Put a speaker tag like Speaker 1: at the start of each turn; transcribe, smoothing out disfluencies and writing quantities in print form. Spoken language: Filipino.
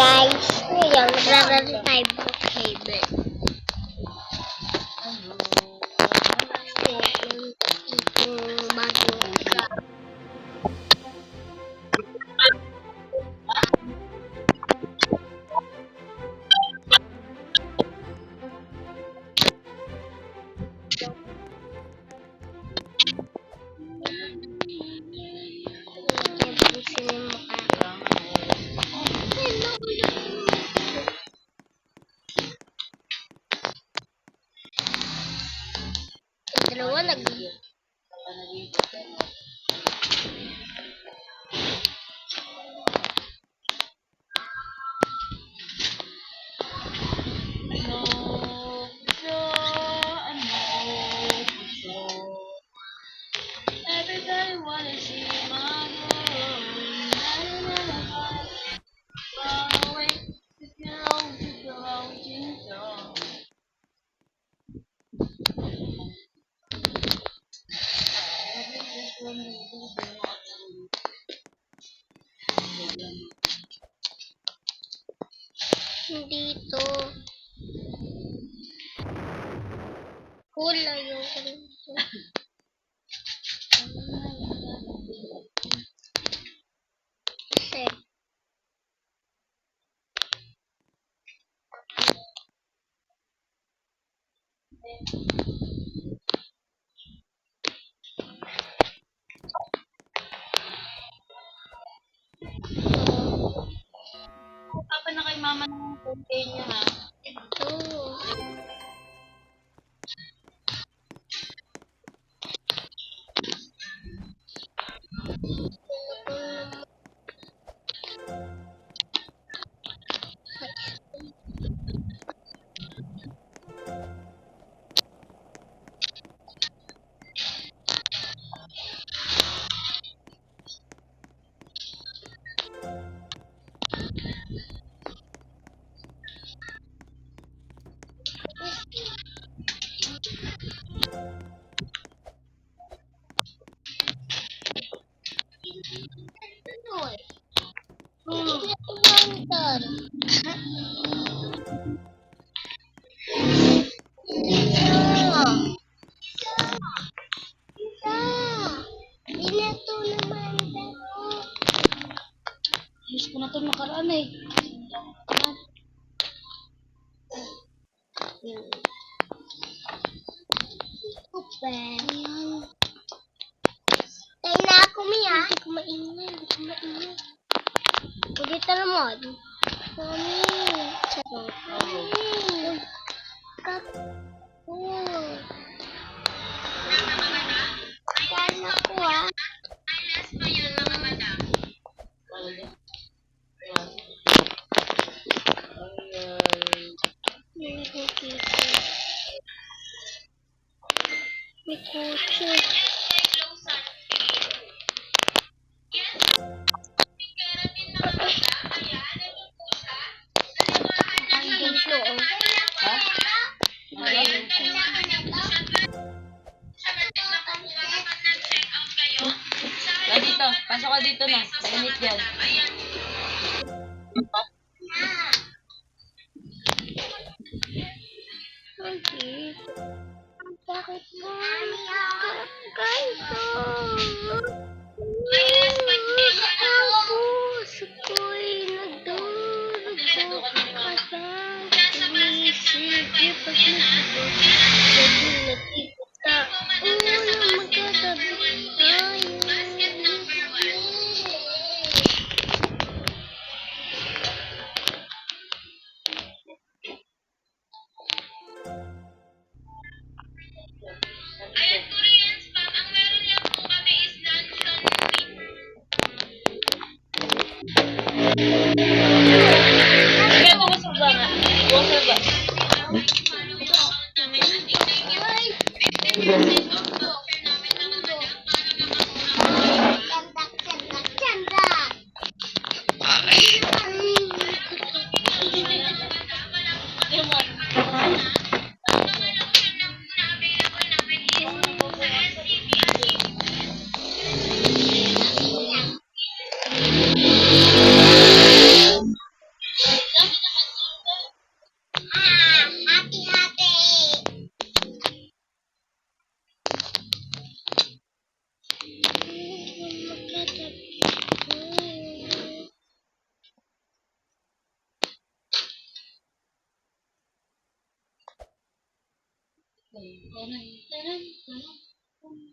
Speaker 1: guys, ngayon maglaro tayo ng cable. Kasi yung bagong truck. Dalawa nag
Speaker 2: Everybody wanna see my
Speaker 1: dito. Kulay yung kasi
Speaker 2: Papa na kay mama ng birthday niya ha.
Speaker 1: ito.
Speaker 2: Ayos ko na ito nakaraan eh.
Speaker 1: Tayo na ako, Mia. Hindi ko mainit. Ulit na naman. Mami. Mami. Kain ako, ah. May kotse. Ang dito, oh.
Speaker 2: Ha? Dito, pasok ka dito na. Mainit yan.
Speaker 1: Bakit? Bakit mo? Guys, tapos ako'y nagdurog ka sa sige pag nagdurog sabi nagkita magkatabi tayo.
Speaker 2: Ayan, Korean spot. Ang meron lang po kami is Dunson Street. Kaya ko masarap nga. Masarap ba? Tanan, tanan, tanan.